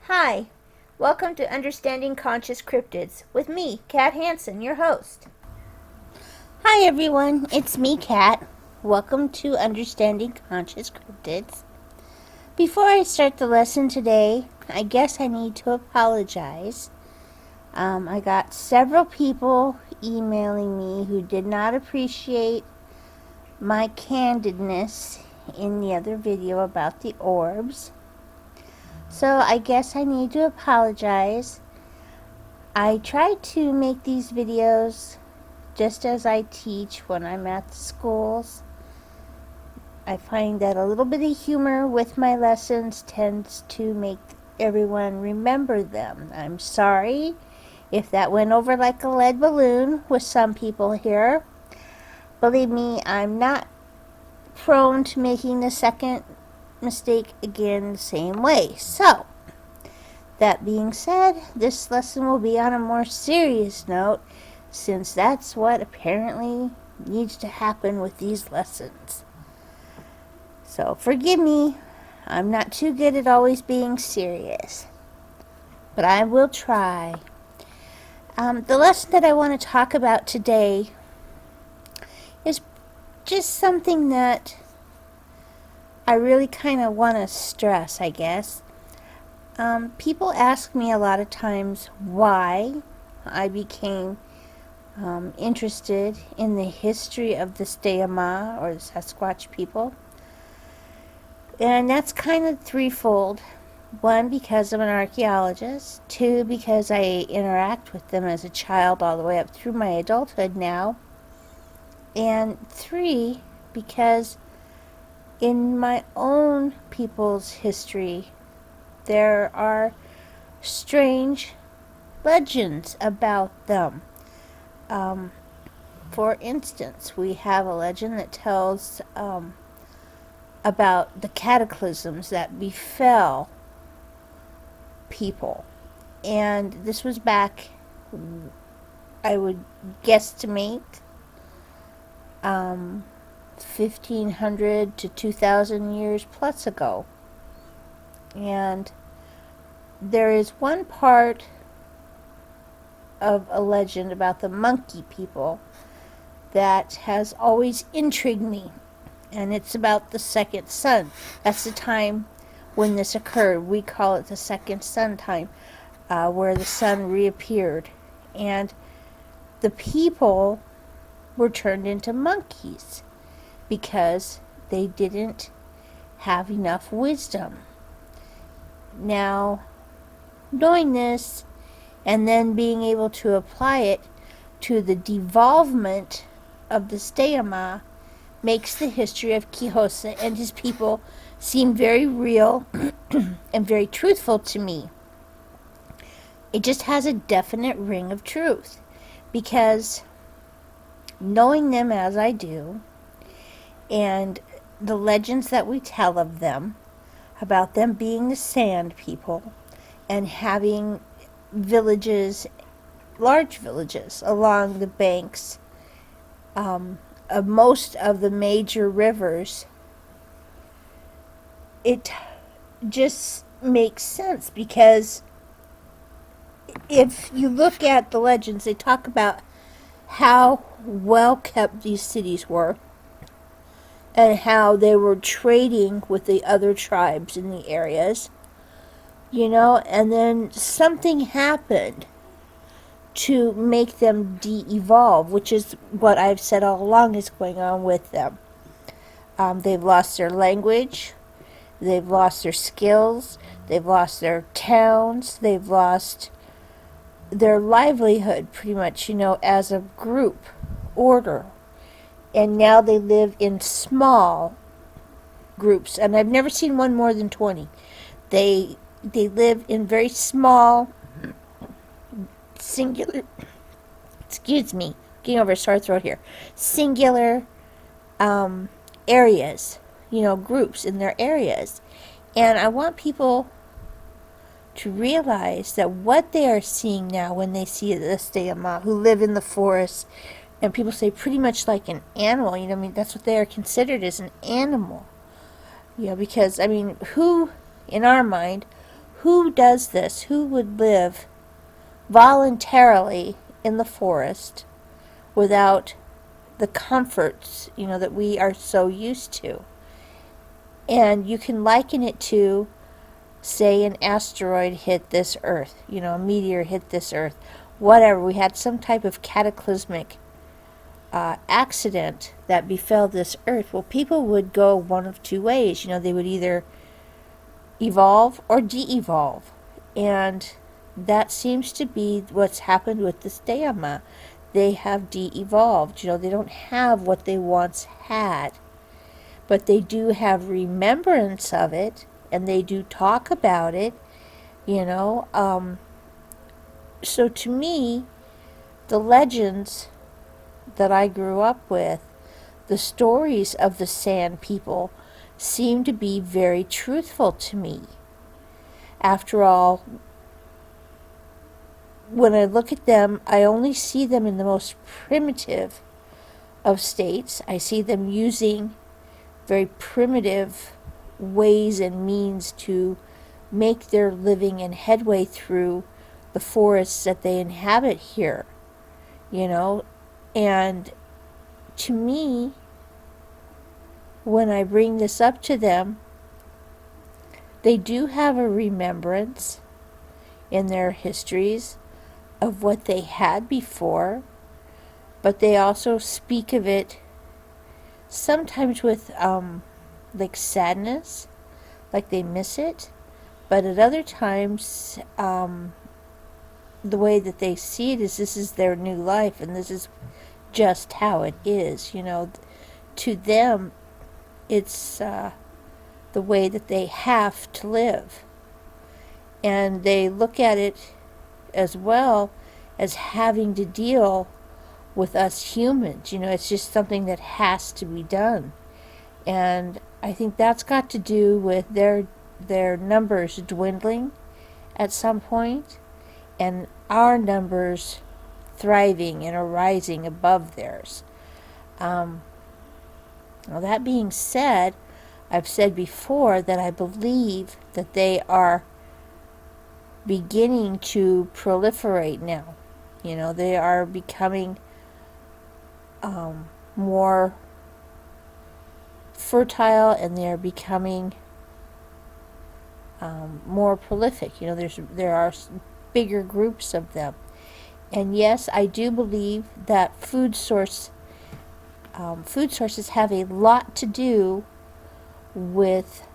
Hi, welcome to Understanding Conscious Cryptids with me, Khat Hansen, your host. Hi everyone, it's me, Kat. Welcome to Understanding Conscious Cryptids. Before I start the lesson today, I guess I need to apologize. I got several people emailing me who did not appreciate my candidness in the other video about the orbs. So I guess I need to apologize. I try to make these videos just as I teach when I'm at the schools. I find that a little bit of humor with my lessons tends to make everyone remember them. I'm sorry if that went over like a lead balloon with some people here. Believe me, I'm not prone to making the second mistake again the same way. So, that being said, this lesson will be on a more serious note, since that's what apparently needs to happen with these lessons. So forgive me, I'm not too good at always being serious, but I will try. The lesson that I want to talk about today is just something that I really kind of want to stress, I guess. People ask me a lot of times why I became interested in the history of the Stayama, or the Sasquatch people. And that's kind of threefold. One, because I'm an archaeologist. Two, because I interact with them as a child all the way up through my adulthood now. And three, because in my own people's history, there are strange legends about them. For instance, we have a legend that tells about the cataclysms that befell people. And this was back, I would guesstimate, 1,500 to 2,000 years plus ago. And there is one part of a legend about the monkey people that has always intrigued me. And it's about the second sun. That's the time when this occurred. We call it the second sun time, where the sun reappeared. And the people were turned into monkeys because they didn't have enough wisdom. Now, knowing this and then being able to apply it to the devolvement of the Stayama makes the history of Khat and his people seem very real and very truthful to me. It just has a definite ring of truth, because knowing them as I do, and the legends that we tell of them, about them being the sand people, and having villages, large villages, along the banks of most of the major rivers, it just makes sense, because if you look at the legends, they talk about how well kept these cities were and how they were trading with the other tribes in the areas, and then something happened to make them de-evolve, which is what I've said all along is going on with them. They've lost their language, they've lost their skills, they've lost their towns, they've lost their livelihood, pretty much, as a group order. And now they live in small groups, and I've never seen one more than 20. They live in very small, singular, getting over a sore throat here, singular areas, groups in their areas. And I want people to realize that what they are seeing now when they see the Stayama, who live in the forest, and people say pretty much like an animal, that's what they are considered, as an animal. Because, who, in our mind, who does this? Who would live voluntarily in the forest without the comforts, that we are so used to? And you can liken it to, say, an asteroid hit this Earth, a meteor hit this Earth, whatever. We had some type of cataclysmic accident that befell this Earth. Well, people would go one of two ways. They would either evolve or de-evolve. And that seems to be what's happened with the Steama. They have de-evolved. They don't have what they once had. But they do have remembrance of it, and they do talk about it, So to me, the legends that I grew up with, the stories of the Sand People, seem to be very truthful to me. After all, when I look at them, I only see them in the most primitive of states. I see them using very primitive ways and means to make their living and headway through the forests that they inhabit here, and to me, when I bring this up to them, they do have a remembrance in their histories of what they had before, but they also speak of it sometimes with like sadness, like they miss it, but at other times the way that they see it is this is their new life and this is just how it is. To them it's the way that they have to live, and they look at it as well as having to deal with us humans. It's just something that has to be done. And I think that's got to do with their numbers dwindling at some point, and our numbers thriving and arising above theirs. Now, that being said, I've said before that I believe that they are beginning to proliferate now. They are becoming more fertile, and they are becoming more prolific. There are bigger groups of them. And yes, I do believe that food sources have a lot to do with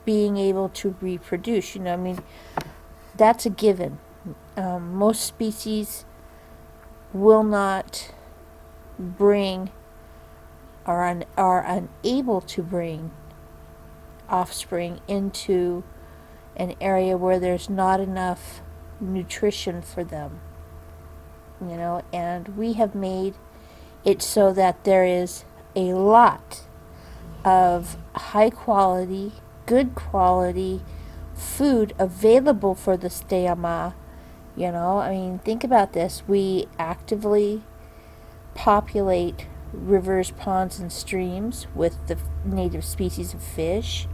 being able to reproduce. That's a given. Most species will not bring or are unable to bring offspring into an area where there's not enough nutrition for them. And we have made it so that there is a lot of high quality, good quality food available for the Steama. Think about this. We actively populate rivers, ponds, and streams with the native species of fish.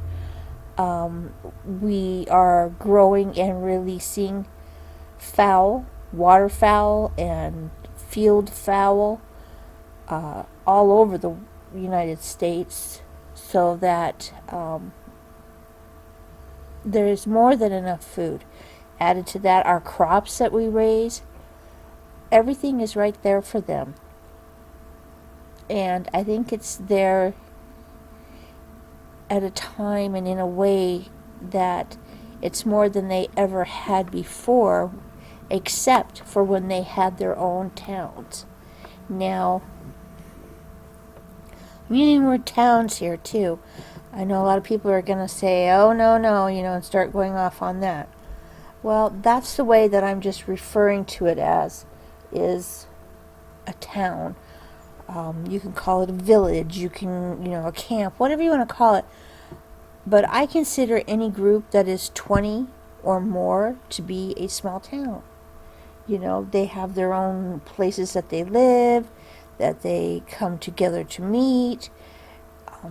We are growing and releasing fowl, waterfowl, and field fowl all over the United States, so that there is more than enough food. Added to that, our crops that we raise, everything is right there for them. And I think it's there at a time and in a way that it's more than they ever had before, except for when they had their own towns. Now, I'm using the word towns here too. I know a lot of people are going to say, oh, no, and start going off on that. Well, that's the way that I'm just referring to it as, is a town. You can call it a village, you can, a camp, whatever you want to call it. But I consider any group that is 20 or more to be a small town. They have their own places that they live, that they come together to meet.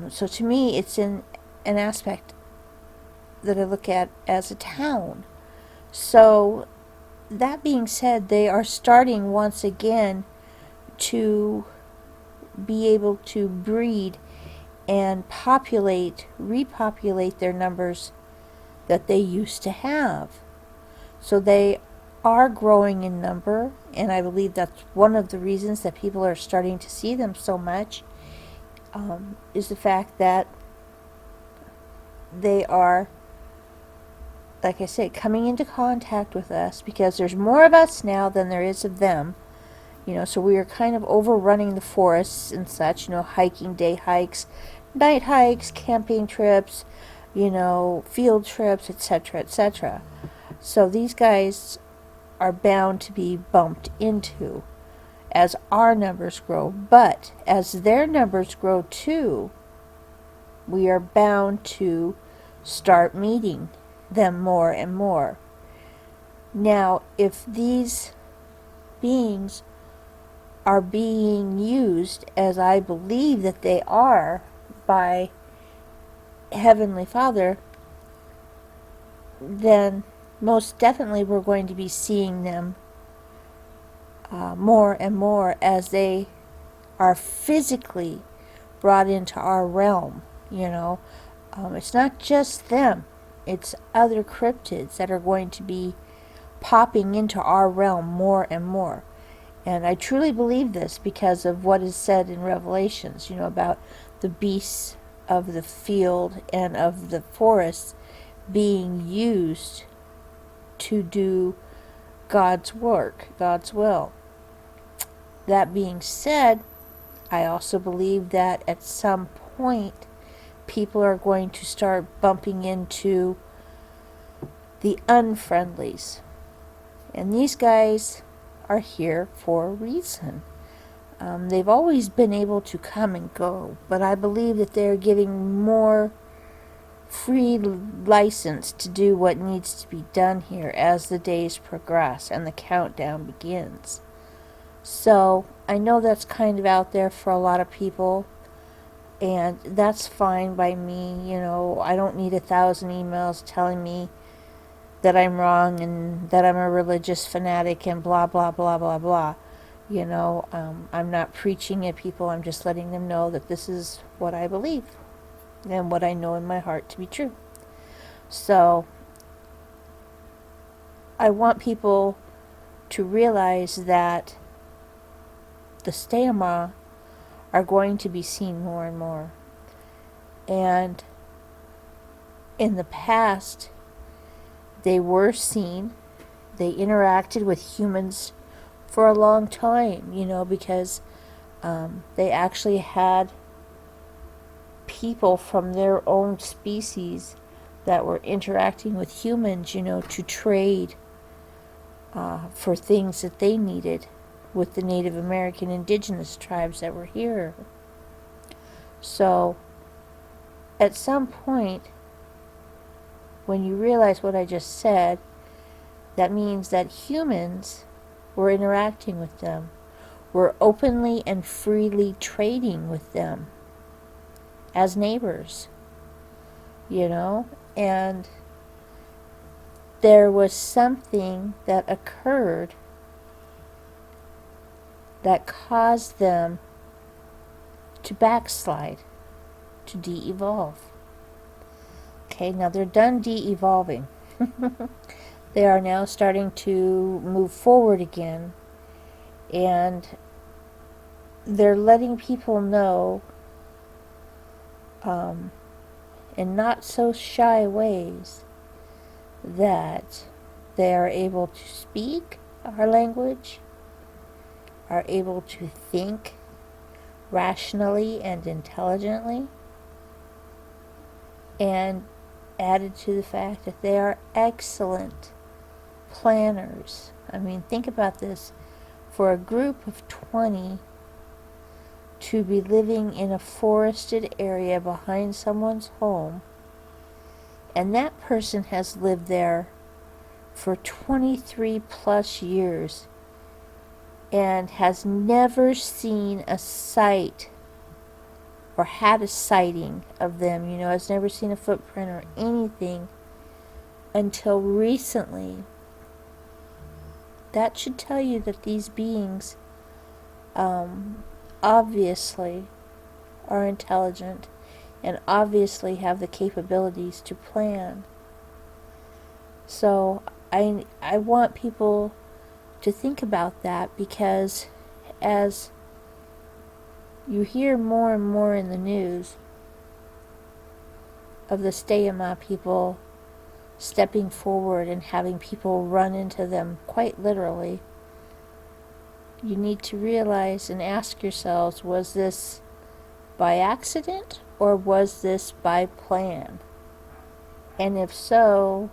So to me, it's an aspect that I look at as a town. So that being said, they are starting once again to be able to breed and repopulate their numbers that they used to have. So they are growing in number, and I believe that's one of the reasons that people are starting to see them so much, is the fact that they are, like I said, coming into contact with us, because there's more of us now than there is of them. So we are kind of overrunning the forests and such, hiking, day hikes, night hikes, camping trips, field trips, etc., etc. So these guys are bound to be bumped into as our numbers grow. But as their numbers grow too, we are bound to start meeting them more and more. Now, if these beings are being used, as I believe that they are, by Heavenly Father, then most definitely we're going to be seeing them more and more as they are physically brought into our realm. It's not just them, it's other cryptids that are going to be popping into our realm more and more. And I truly believe this because of what is said in Revelations, about the beasts of the field and of the forest being used to do God's work, God's will. That being said, I also believe that at some point people are going to start bumping into the unfriendlies. And these guys are here for a reason. They've always been able to come and go, but I believe that they're getting more free license to do what needs to be done here as the days progress and the countdown begins. So I know that's kind of out there for a lot of people, and that's fine by me. I don't need 1,000 emails telling me that I'm wrong and that I'm a religious fanatic and blah, blah, blah, blah, blah. I'm not preaching at people. I'm just letting them know that this is what I believe and what I know in my heart to be true. So I want people to realize that the Steaua are going to be seen more and more. And in the past, they were seen. They interacted with humans for a long time, because they actually had people from their own species that were interacting with humans, to trade for things that they needed with the Native American indigenous tribes that were here. So, at some point, when you realize what I just said, that means that humans were interacting with them. We're openly and freely trading with them as neighbors, and there was something that occurred that caused them to backslide, to de-evolve. Okay, now they're done de-evolving. They are now starting to move forward again, and they're letting people know in not so shy ways that they are able to speak our language, are able to think rationally and intelligently, and added to the fact that they are excellent planners. I mean, think about this. For a group of 20 to be living in a forested area behind someone's home, and that person has lived there for 23 plus years and has never seen a sight or had a sighting of them, has never seen a footprint or anything until recently. That should tell you that these beings obviously are intelligent and obviously have the capabilities to plan. So I want people to think about that, because as you hear more and more in the news of the stay-at-home people stepping forward and having people run into them quite literally, you need to realize and ask yourselves, was this by accident or was this by plan? And if so,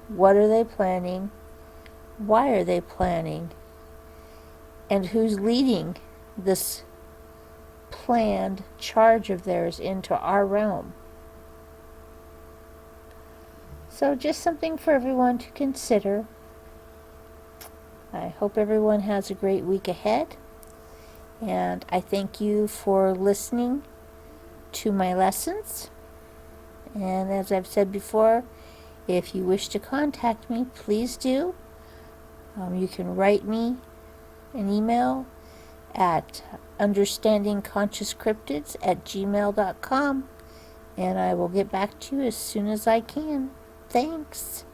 what are they planning? Why are they planning? And who's leading this planned charge of theirs into our realm? So just something for everyone to consider. I hope everyone has a great week ahead. And I thank you for listening to my lessons. And as I've said before, if you wish to contact me, please do. You can write me an email at understandingconsciouscryptids@gmail.com, and I will get back to you as soon as I can. Thanks.